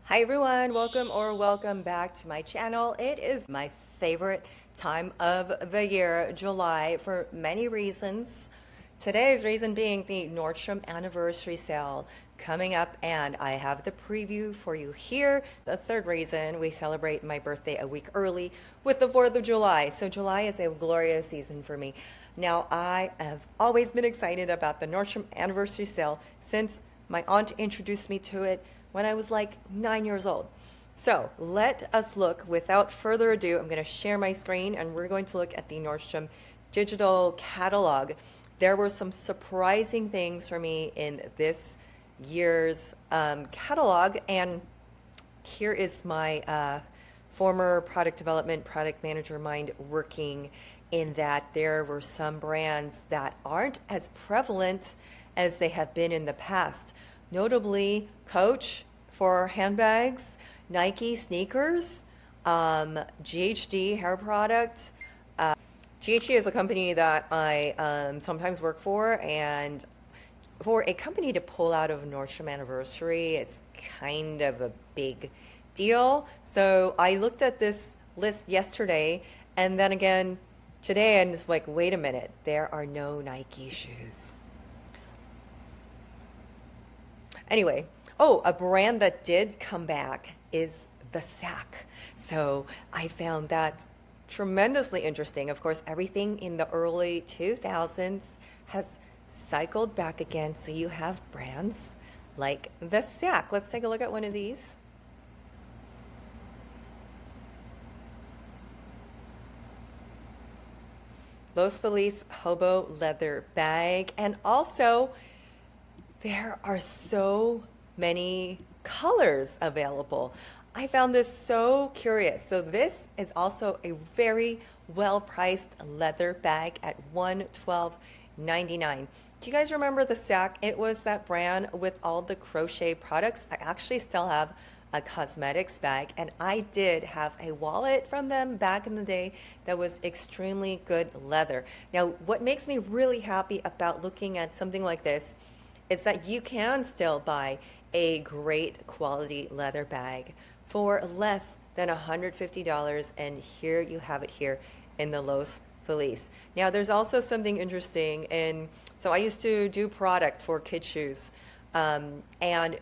Hi everyone, welcome back to my channel. It is my favorite time of the year, July, for many reasons. Today's reason being the Nordstrom Anniversary Sale coming up, and I have the preview for you here. The third reason, we celebrate my birthday a week early with the 4th of July. So July is a glorious season for me. Now, I have always been excited about the Nordstrom Anniversary Sale since my aunt introduced me to it when I was like 9 years old. So let us look. Without further ado, I'm going to share my screen and we're going to look at the Nordstrom digital catalog. There were some surprising things for me in this year's catalog, and here is my former product development product manager mind working in that there were some brands that aren't as prevalent as they have been in the past. Notably, Coach for handbags, Nike sneakers, GHD hair product. GHD is a company that I sometimes work for, and for a company to pull out of Nordstrom Anniversary, it's kind of a big deal. So I looked at this list yesterday and then again today, and it's like, wait a minute, there are no Nike shoes. Anyway, oh, a brand that did come back is the Sack. So I found that tremendously interesting. Of course, everything in the early 2000s has cycled back again. So you have brands like the Sack. Let's take a look at one of these. Feliz Hobo Leather Bag, and also there are so many colors available. I found this so curious. So this is also a very well-priced leather bag at $112.99. Do you guys remember the Sack? It was that brand with all the crochet products. I actually still have a cosmetics bag, and I did have a wallet from them back in the day that was extremely good leather. Now, what makes me really happy about looking at something like this is that you can still buy a great quality leather bag for less than $150, and here you have it here in the Los Feliz. Now, there's also something interesting, and so I used to do product for kid shoes, and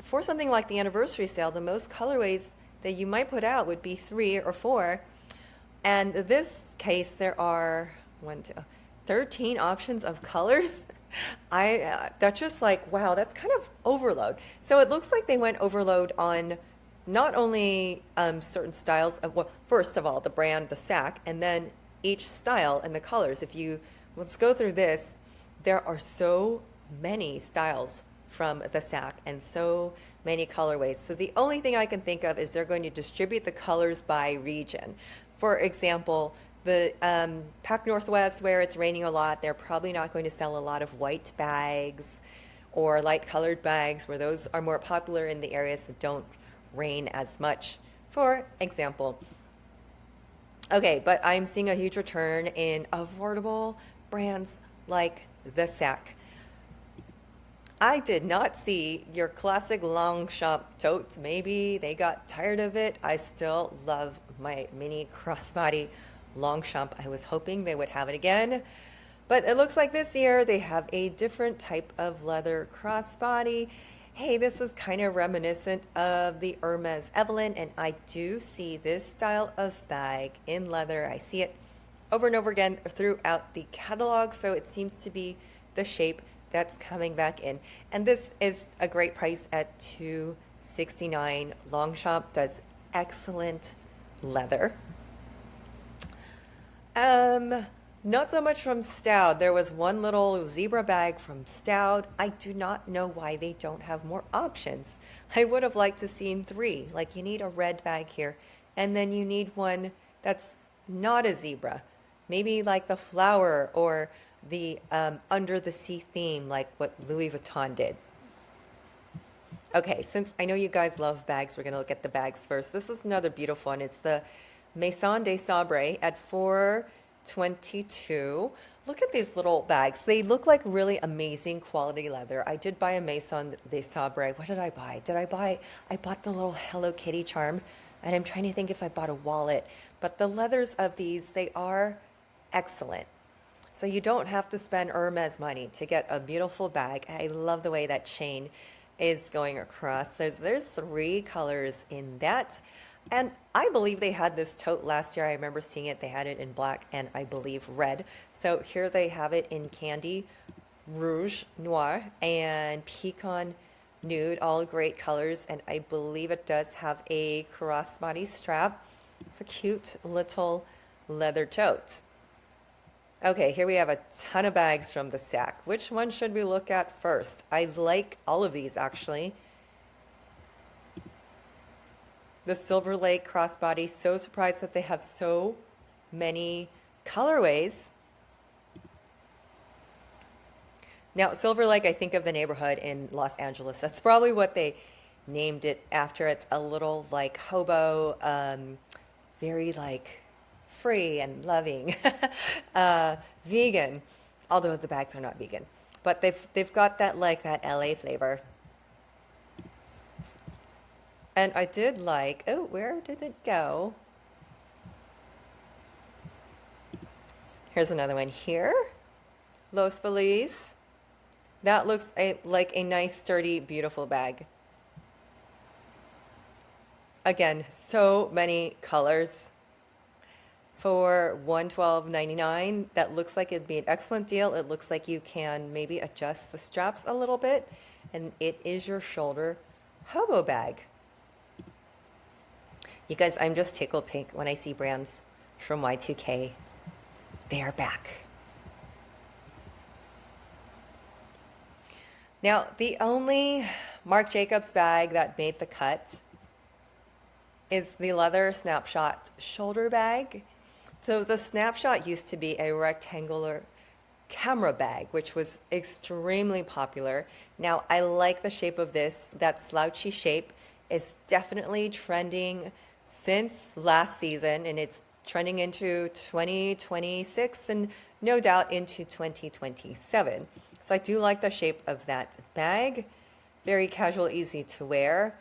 for something like the anniversary sale, the most colorways that you might put out would be 3 or 4, and in this case there are 13 options of colors. That's just like, wow, that's kind of overload. So it looks like they went overload on not only certain styles of, well, first of all, the brand, the Sack, and then each style and the colors. Let's go through this. There are so many styles from the Sack and so many colorways. So the only thing I can think of is they're going to distribute the colors by region. For example, the Pac Northwest, where it's raining a lot, they're probably not going to sell a lot of white bags or light colored bags, where those are more popular in the areas that don't rain as much, for example. Okay, but I'm seeing a huge return in affordable brands like the Sack. I did not see your classic Longchamp tote. Maybe they got tired of it. I still love my mini crossbody Longchamp. I was hoping they would have it again, but it looks like this year they have a different type of leather crossbody. Hey, this is kind of reminiscent of the Hermes Evelyn, and I do see this style of bag in leather. I see it over and over again throughout the catalog, so it seems to be the shape that's coming back in. And this is a great price at $269. Longchamp does excellent leather. Not so much from Staud. There was one little zebra bag from Staud. I do not know why they don't have more options. I would have liked to seen 3. Like, you need a red bag here, and then you need one that's not a zebra. Maybe like the flower or the under the sea theme, like what Louis Vuitton did. Okay, since I know you guys love bags, we're going to look at the bags first. This is another beautiful one. It's the Maison des Sabres at 22. Look at these little bags. They look like really amazing quality leather. I did buy a Maison de Sabre. What did I buy? I bought the little Hello Kitty charm, and I'm trying to think if I bought a wallet. But the leathers of these, they are excellent. So you don't have to spend Hermes money to get a beautiful bag. I love the way that chain is going across. There's 3 colors in that. And I believe they had this tote last year. I remember seeing it. They had it in black and I believe red. So here they have it in candy, rouge, noir, and pecan nude, all great colors. And I believe it does have a crossbody strap. It's a cute little leather tote. Okay, here we have a ton of bags from the sack. Which one should we look at first? I like all of these actually. The Silverlake crossbody, so surprised that they have so many colorways. Now, Silverlake, I think of the neighborhood in Los Angeles. That's probably what they named it after. It's a little like hobo, very like free and loving, vegan, although the bags are not vegan. But they've got that like that LA flavor. And I did like, oh, where did it go? Here's another one here. Los Feliz. That looks like a nice, sturdy, beautiful bag. Again, so many colors. For $112.99, that looks like it'd be an excellent deal. It looks like you can maybe adjust the straps a little bit. And it is your shoulder hobo bag. You guys, I'm just tickled pink when I see brands from Y2K. They are back. Now, the only Marc Jacobs bag that made the cut is the leather Snapshot shoulder bag. So the Snapshot used to be a rectangular camera bag, which was extremely popular. Now, I like the shape of this. That slouchy shape is definitely trending since last season, and it's trending into 2026 and no doubt into 2027. So I do like the shape of that bag. Very casual, easy to wear.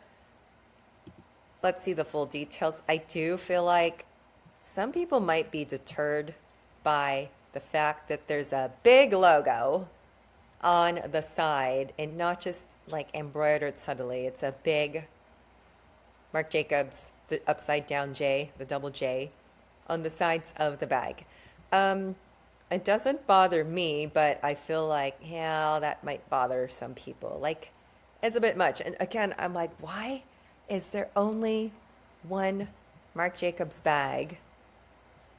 Let's see the full details. I do feel like some people might be deterred by the fact that there's a big logo on the side and not just like embroidered subtly. It's a big Marc Jacobs, the upside down J, the double J on the sides of the bag. It doesn't bother me, but I feel like, yeah, that might bother some people. Like, it's a bit much. And again, I'm like, why is there only one Marc Jacobs bag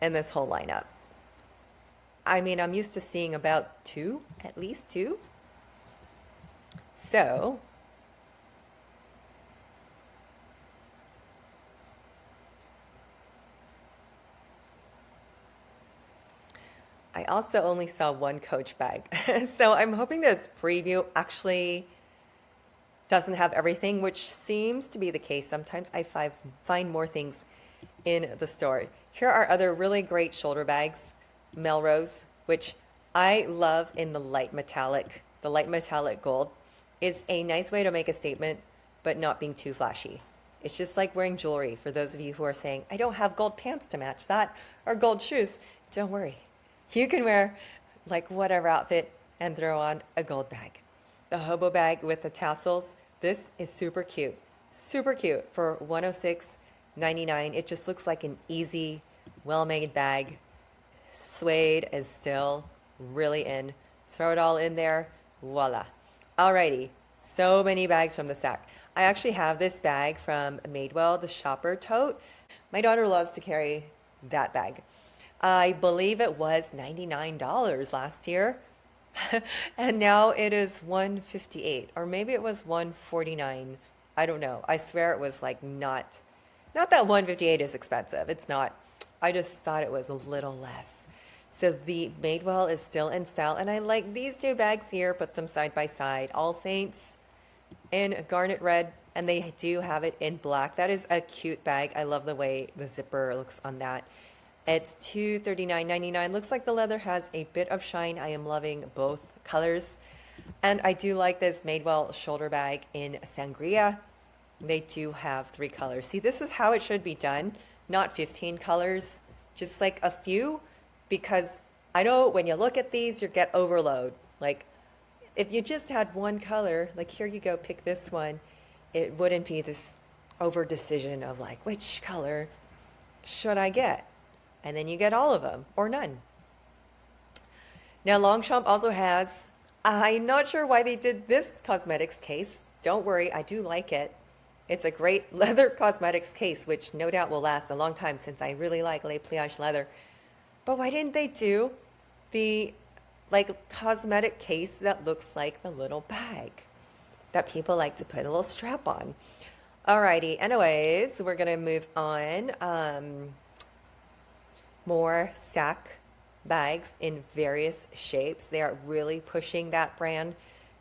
in this whole lineup? I mean, I'm used to seeing about 2, at least 2. So I also only saw one Coach bag. So I'm hoping this preview actually doesn't have everything, which seems to be the case. Sometimes I find more things in the store. Here are other really great shoulder bags. Melrose, which I love in the light metallic. The light metallic gold is a nice way to make a statement, but not being too flashy. It's just like wearing jewelry. For those of you who are saying, I don't have gold pants to match that, or gold shoes, don't worry. You can wear like whatever outfit and throw on a gold bag. The hobo bag with the tassels, this is super cute. Super cute for $106.99. It just looks like an easy, well-made bag. Suede is still really in. Throw it all in there, voila. Alrighty, so many bags from the sack. I actually have this bag from Madewell, the shopper tote. My daughter loves to carry that bag. I believe it was $99 last year, and now it is $158, or maybe it was $149. I don't know. I swear it was like not that $158 is expensive. It's not. I just thought it was a little less. So the Madewell is still in style, and I like these 2 bags here. Put them side by side. AllSaints in garnet red, and they do have it in black. That is a cute bag. I love the way the zipper looks on that. It's $239.99. Looks like the leather has a bit of shine. I am loving both colors. And I do like this Madewell shoulder bag in Sangria. They do have 3 colors. See, this is how it should be done, not 15 colors, just like a few, because I know when you look at these, you get overload. Like, if you just had one color, like here you go, pick this one, it wouldn't be this over decision of like, which color should I get? And then you get all of them or none. Now, Longchamp also has, I'm not sure why they did this cosmetics case. Don't worry, I do like it. It's a great leather cosmetics case, which no doubt will last a long time since I really like Les Pliage leather. But why didn't they do the like cosmetic case that looks like the little bag that people like to put a little strap on? Alrighty, anyways, we're gonna move on. More sack bags in various shapes. They are really pushing that brand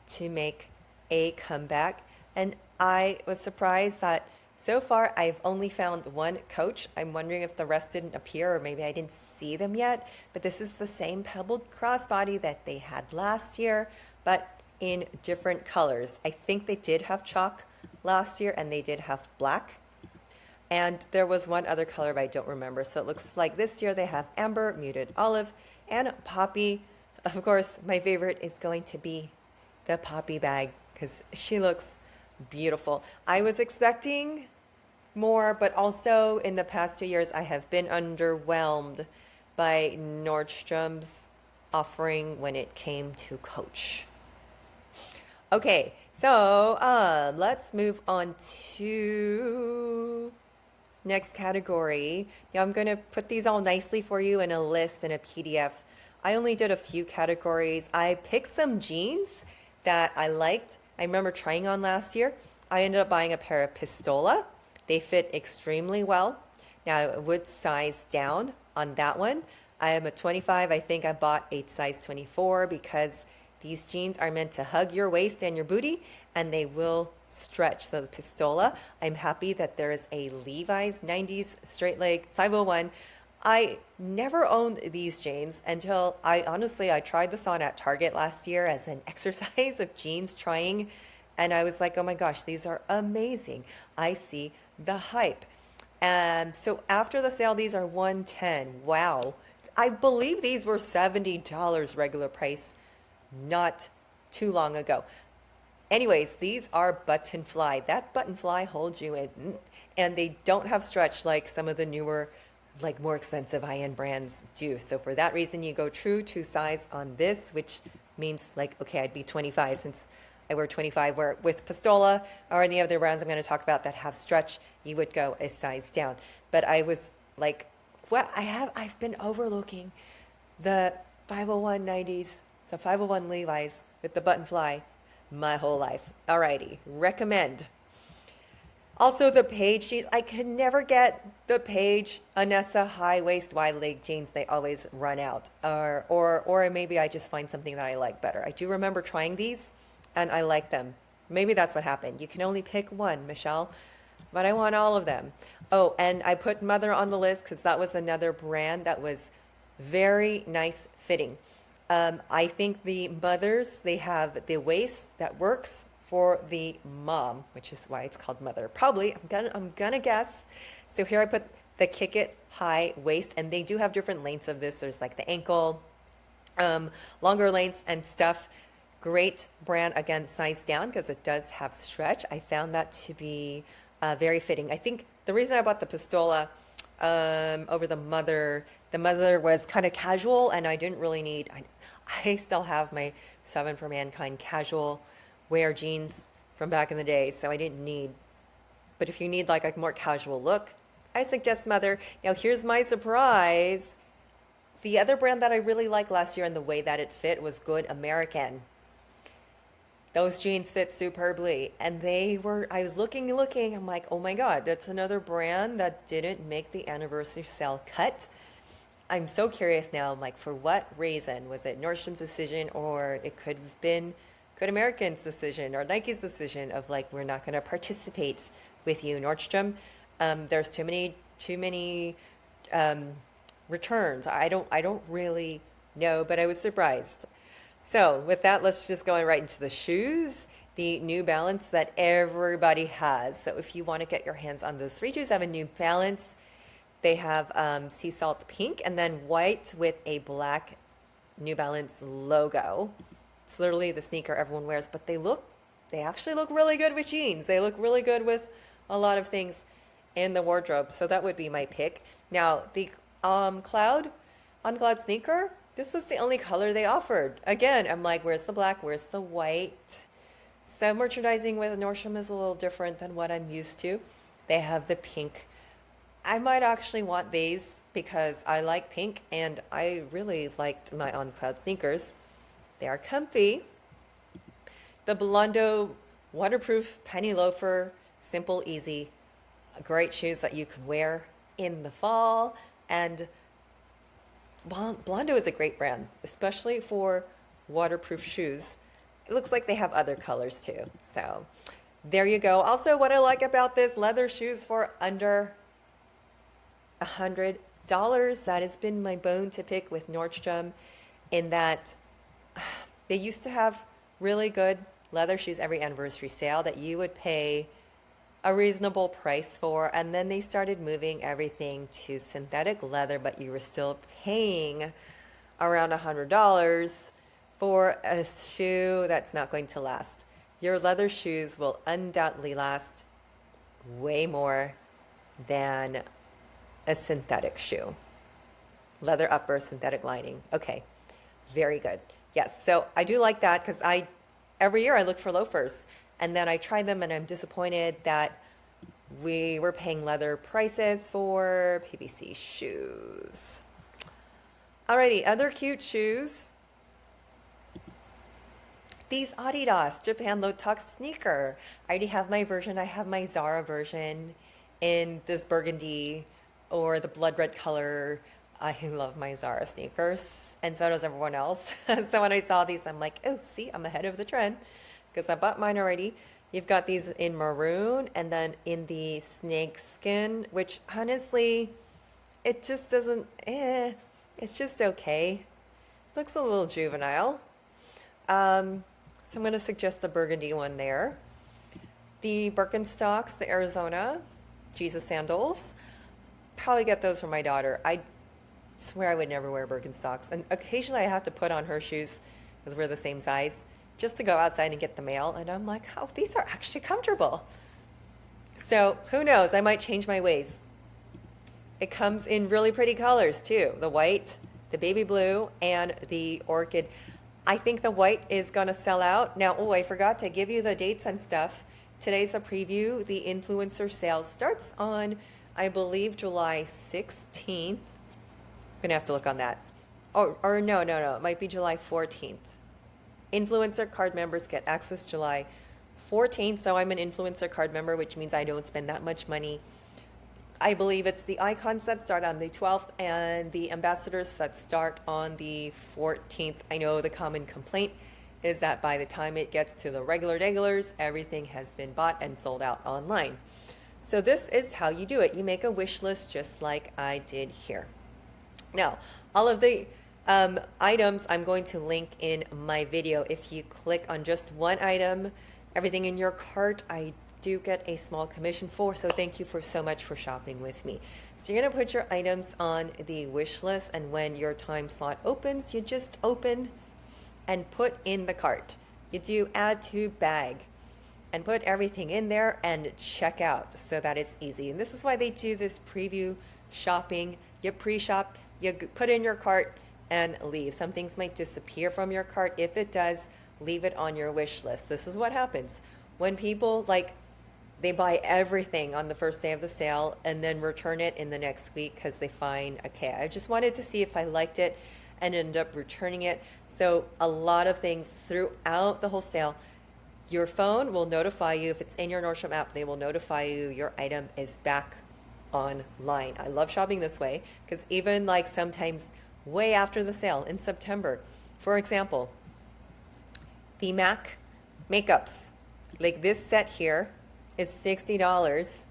to make a comeback. And I was surprised that so far I've only found one Coach. I'm wondering if the rest didn't appear or maybe I didn't see them yet. But this is the same Pebbled crossbody that they had last year, but in different colors. I think they did have chalk last year and they did have black. And there was one other color, but I don't remember. So it looks like this year they have amber, muted olive, and poppy. Of course, my favorite is going to be the poppy bag because she looks beautiful. I was expecting more, but also in the past 2 years, I have been underwhelmed by Nordstrom's offering when it came to Coach. Okay, so let's move on to next category. Now I'm going to put these all nicely for you in a list in a PDF. I only did a few categories. I picked some jeans that I liked. I remember trying on last year. I ended up buying a pair of Pistola. They fit extremely well. Now I would size down on that one. I am a 25. I think I bought a size 24 because these jeans are meant to hug your waist and your booty and they will stretch. So the Pistola, I'm happy that there is a Levi's 90s straight leg 501. I never owned these jeans until I tried this on at Target last year as an exercise of jeans trying. And I was like, oh my gosh, these are amazing. I see the hype. And so after the sale, these are $110. Wow. I believe these were $70 regular price not too long ago. Anyways, these are button fly. That button fly holds you in, and they don't have stretch like some of the newer, like more expensive high-end brands do. So for that reason, you go true to size on this, which means like, okay, I'd be 25 since I wear 25, where with Pistola or any other brands I'm going to talk about that have stretch, you would go a size down. But I was like, well, I've been overlooking the 501 90s, the 501 Levi's with the button fly my whole life. Alrighty, recommend. Also the PAIGE jeans. I could never get the PAIGE Anessa high waist wide leg jeans. They always run out. Or maybe I just find something that I like better. I do remember trying these and I like them. Maybe that's what happened. You can only pick one, Michelle, but I want all of them. Oh, and I put Mother on the list because that was another brand that was very nice fitting. I think the Mothers, they have the waist that works for the mom, which is why it's called Mother. Probably, I'm gonna guess. So here I put the Kick It high waist, and they do have different lengths of this. There's like the ankle, longer lengths and stuff. Great brand, again, size down because it does have stretch. I found that to be very fitting. I think the reason I bought the Pistola over the Mother was kind of casual, and I didn't really need. I still have my 7 for Mankind casual wear jeans from back in the day, so I didn't need. But if you need like a more casual look, I suggest Mother. Now here's my surprise. The other brand that I really liked last year and the way that it fit was Good American. Those jeans fit superbly, and I was looking, I'm like, oh my God, that's another brand that didn't make the anniversary sale cut. I'm so curious now, I'm like, for what reason? Was it Nordstrom's decision, or it could have been Good American's decision or Nike's decision of like, we're not gonna participate with you, Nordstrom. There's too many returns. I don't really know, but I was surprised. So with that, let's just go right into the shoes. The New Balance that everybody has. So if you want to get your hands on those three shoes, I have a New Balance. They have sea salt pink and then white with a black New Balance logo. It's literally the sneaker everyone wears, but they actually look really good with jeans. They look really good with a lot of things in the wardrobe. So that would be my pick. Now the Cloud on Cloud sneaker, this was the only color they offered. Again, I'm like, where's the black? Where's the white? So merchandising with Nordstrom is a little different than what I'm used to. They have the pink. I might actually want these because I like pink and I really liked my On Cloud sneakers. They are comfy. The Blondo waterproof penny loafer, simple, easy, great shoes that you can wear in the fall. And Blondo is a great brand, especially for waterproof shoes. It looks like they have other colors too. So there you go. Also, what I like about this, leather shoes for under $100. That has been my bone to pick with Nordstrom, in that they used to have really good leather shoes every anniversary sale that you would pay a reasonable price for, and then they started moving everything to synthetic leather, but you were still paying around $100 for a shoe that's not going to last. Your leather shoes will undoubtedly last way more than a synthetic shoe. Leather upper, synthetic lining. Okay, very good. Yes, so I do like that because every year I look for loafers and then I try them and I'm disappointed that we were paying leather prices for PVC shoes. Alrighty, other cute shoes. These Adidas Japan Low Top sneaker. I already have my version. I have my Zara version in this burgundy or the blood red color. I love my Zara sneakers, and so does everyone else. So when I saw these, I'm like, oh, see, I'm ahead of the trend because I bought mine already. You've got these in maroon and then in the snake skin, which honestly, it just doesn't, it's just okay. Looks a little juvenile. So I'm going to suggest the burgundy one there. The Birkenstocks, the Arizona Jesus sandals. Probably get those for my daughter. I swear I would never wear Birkenstocks. And occasionally I have to put on her shoes because we're the same size just to go outside and get the mail. And I'm like, oh, these are actually comfortable. So who knows? I might change my ways. It comes in really pretty colors too. The white, the baby blue, and the orchid. I think the white is going to sell out. Now, oh, I forgot to give you the dates and stuff. Today's a preview. The influencer sale starts on, I believe, July 16th. I'm going to have to look on that. Or no. It might be July 14th. Influencer card members get access July 14th. So I'm an influencer card member, which means I don't spend that much money. I believe it's the icons that start on the 12th and the ambassadors that start on the 14th. I know the common complaint is that by the time it gets to the regulars, everything has been bought and sold out online. So this is how you do it. You make a wish list just like I did here. Now, all of the items I'm going to link in my video. If you click on just one item, everything in your cart, I do get a small commission for, so thank you so much for shopping with me. So you're going to put your items on the wish list, and when your time slot opens, you just open and put in the cart. You do add to bag and put everything in there and check out so that it's easy. And this is why they do this preview shopping. You pre-shop, you put in your cart and leave. Some things might disappear from your cart. If it does, leave it on your wish list. This is what happens when people they buy everything on the first day of the sale and then return it in the next week because they find, okay, I just wanted to see if I liked it and end up returning it. So a lot of things throughout the whole sale, your phone will notify you. If it's in your Nordstrom app, they will notify you your item is back online. I love shopping this way because even sometimes way after the sale in September, for example, the MAC makeups, like this set here, is $60.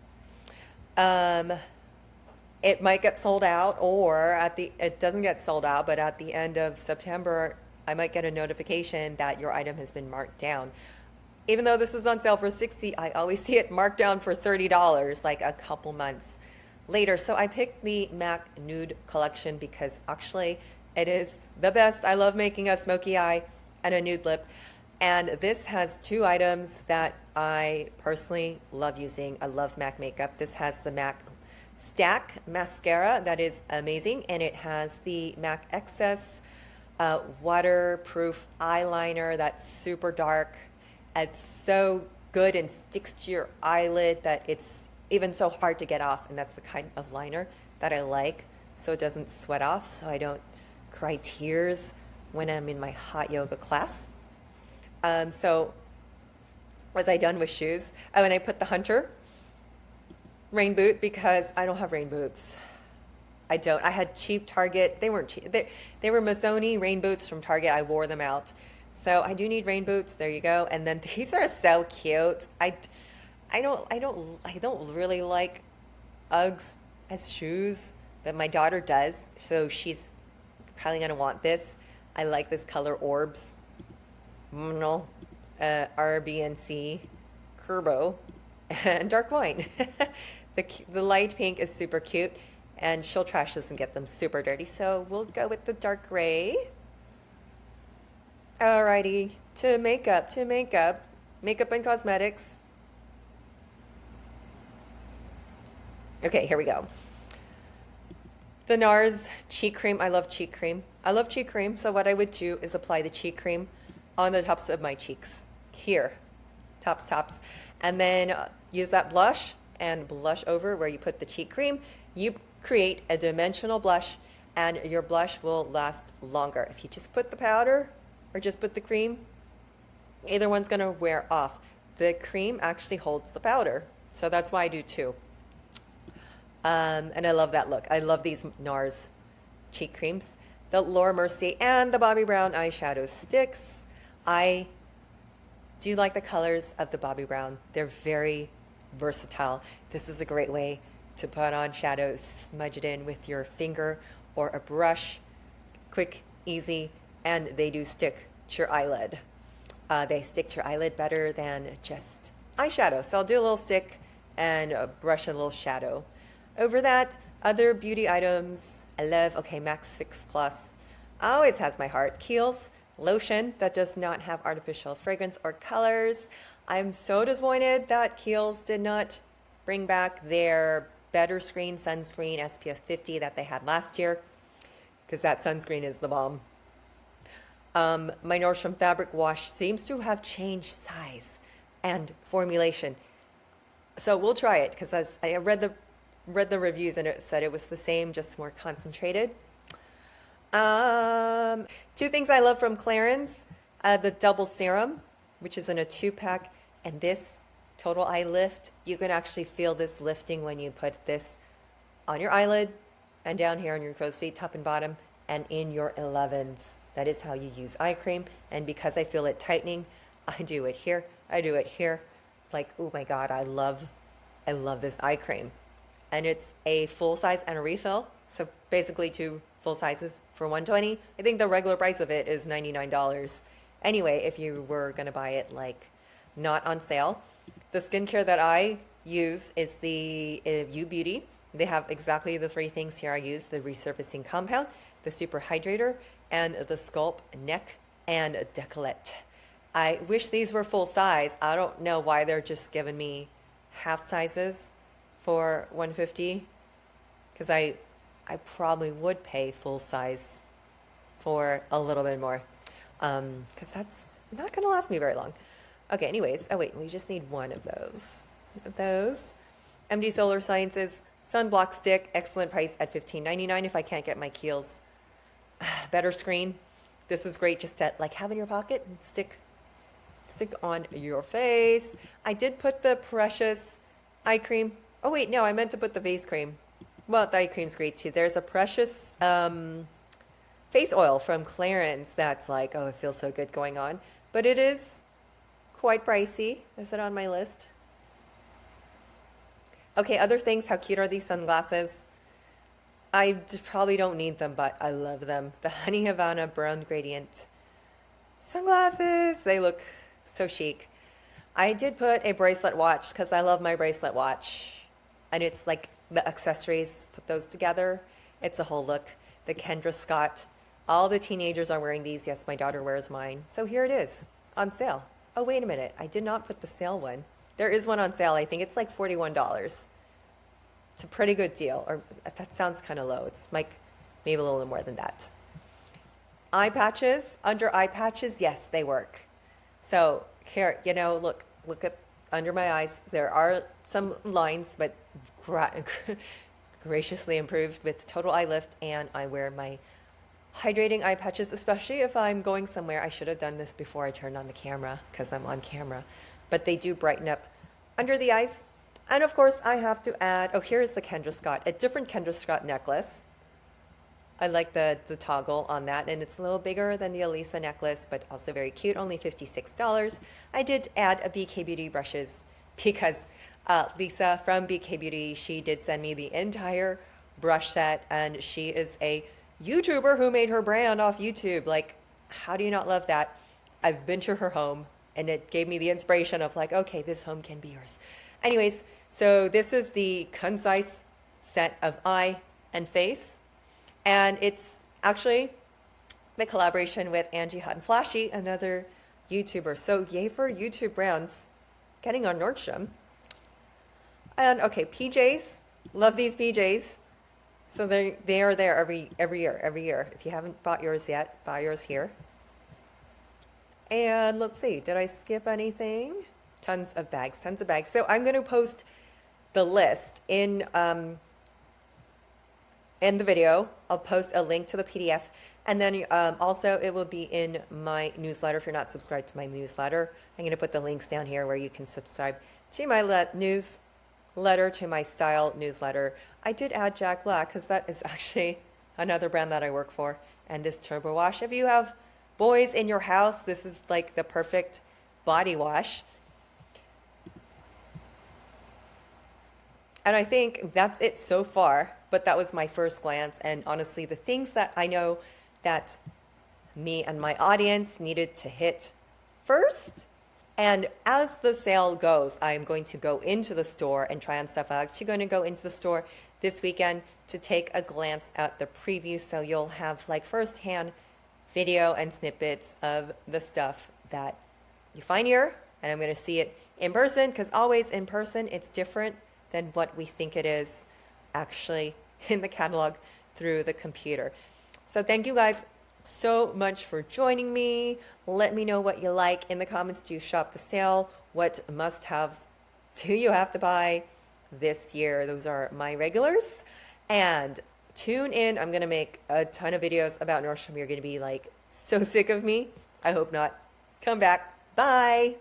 it might get sold out, or it doesn't get sold out, but at the end of September, I might get a notification that your item has been marked down. Even though this is on sale for $60, I always see it marked down for $30 like a couple months later. So I picked the MAC Nude collection because actually it is the best. I love making a smoky eye and a nude lip. And this has two items that I personally love using. I love MAC makeup. This has the MAC Stack mascara that is amazing, and it has the MAC Excess waterproof eyeliner that's super dark. It's so good and sticks to your eyelid that it's even so hard to get off, and that's the kind of liner that I like, so it doesn't sweat off, so I don't cry tears when I'm in my hot yoga class. So was I done with shoes? Oh, and I put the Hunter rain boot because I don't have rain boots. I don't. I had cheap Target. They weren't cheap. They were Mazzoni rain boots from Target. I wore them out. So I do need rain boots. There you go. And then these are so cute. I don't really like Uggs as shoes, but my daughter does. So she's probably gonna want this. I like this color Orbs. No, RBNC, Curbo, and dark wine. The light pink is super cute, and she'll trash this and get them super dirty. So we'll go with the dark gray. Alrighty, to makeup, makeup and cosmetics. Okay, here we go. The NARS cheek cream. I love cheek cream. So what I would do is apply the cheek cream on the tops of my cheeks. Here, tops. And then use that blush and blush over where you put the cheek cream. You create a dimensional blush, and your blush will last longer. If you just put the powder or just put the cream, either one's gonna wear off. The cream actually holds the powder, so that's why I do two. And I love that look. I love these NARS cheek creams. The Laura Mercier and the Bobbi Brown eyeshadow sticks. I do like the colors of the Bobbi Brown. They're very versatile. This is a great way to put on shadows, smudge it in with your finger or a brush. Quick, easy, and they do stick to your eyelid. They stick to your eyelid better than just eyeshadow. So I'll do a little stick and brush a little shadow. Over that, other beauty items I love. Okay, Max Fix Plus always has my heart. Kiehl's lotion that does not have artificial fragrance or colors. I'm so disappointed that Kiehl's did not bring back their Better Screen sunscreen SPF 50 that they had last year, because that sunscreen is the bomb. My Nordstrom fabric wash seems to have changed size and formulation. So we'll try it, because as I read the reviews and it said it was the same, just more concentrated. Two things I love from Clarins, the double serum, which is in a 2-pack, and this Total Eye Lift. You can actually feel this lifting when you put this on your eyelid and down here on your crow's feet, top and bottom, and in your 11s. That is how you use eye cream. And because I feel it tightening, I do it here. I do it here. Like, oh my God, I love this eye cream. And it's a full size and a refill. So basically 2 full sizes for $120. I think the regular price of it is $99. Anyway, if you were gonna buy it like not on sale. The skincare that I use is the U Beauty. They have exactly the 3 things here I use: the resurfacing compound, the super hydrator, and the sculpt neck and décolleté. I wish these were full size. I don't know why they're just giving me half sizes for $150, because I probably would pay full size for a little bit more, because that's not gonna last me very long. Okay, anyways, oh wait, we just need one of those. MD Solar Sciences sunblock stick, excellent price at $15.99 if I can't get my Kiehl's Better Screen. This is great just to like have in your pocket and stick on your face. I did put the Precious eye cream. Oh wait, no, I meant to put the face cream. Well, the eye cream's great too. There's a Precious face oil from Clarins that's like, oh, it feels so good going on. But it is quite pricey. Is it on my list? Okay, other things. How cute are these sunglasses? probably don't need them, but I love them. The Honey Havana Brown Gradient sunglasses. They look so chic. I did put a bracelet watch because I love my bracelet watch. And it's like the accessories, put those together. It's a whole look. The Kendra Scott. All the teenagers are wearing these. Yes, my daughter wears mine. So here it is on sale. Oh, wait a minute. I did not put the sale one. There is one on sale. I think it's like $41. It's a pretty good deal. Or that sounds kind of low. It's like maybe a little more than that. Eye patches. Under eye patches, yes, they work. So here, you know, look at under my eyes. There are some lines, but graciously improved with total eye lift, and I wear my hydrating eye patches, especially if I'm going somewhere. I should have done this before I turned on the camera because I'm on camera, but they do brighten up under the eyes. And of course I have to add, oh, here's the Kendra Scott, a different Kendra Scott necklace. I like the toggle on that, and it's a little bigger than the Elisa necklace, but also very cute, only $56. I did add a BK Beauty brushes because Lisa from BK Beauty, she did send me the entire brush set, and she is a YouTuber who made her brand off YouTube. Like, how do you not love that? I've been to her home, and it gave me the inspiration of like, okay, this home can be yours. Anyways, so this is the concise set of eye and face. And it's actually the collaboration with Angie Hot and Flashy, another YouTuber. So yay for YouTube brands getting on Nordstrom. And okay, PJs, love these PJs. So they are there every year. If you haven't bought yours yet, buy yours here. And let's see, did I skip anything? Tons of bags. So I'm going to post the list in the video. I'll post a link to the PDF, and then also it will be in my newsletter. If you're not subscribed to my newsletter, I'm going to put the links down here where you can subscribe to my newsletter, to my style newsletter. I did add Jack Black because that is actually another brand that I work for. And this turbo wash, if you have boys in your house, this is like the perfect body wash. And I think that's it so far, but that was my first glance. And honestly, the things that I know that me and my audience needed to hit first. And as the sale goes, I'm going to go into the store and try on stuff. I'm actually going to go into the store this weekend to take a glance at the preview. So you'll have like firsthand video and snippets of the stuff that you find here. And I'm going to see it in person, because always in person, it's different than what we think it is actually in the catalog through the computer. So thank you guys so much for joining me. Let me know what you like in the comments. Do you shop the sale? What must-haves do you have to buy this year? Those are my regulars. And tune in. I'm going to make a ton of videos about Nordstrom. You're going to be like so sick of me. I hope not. Come back. Bye.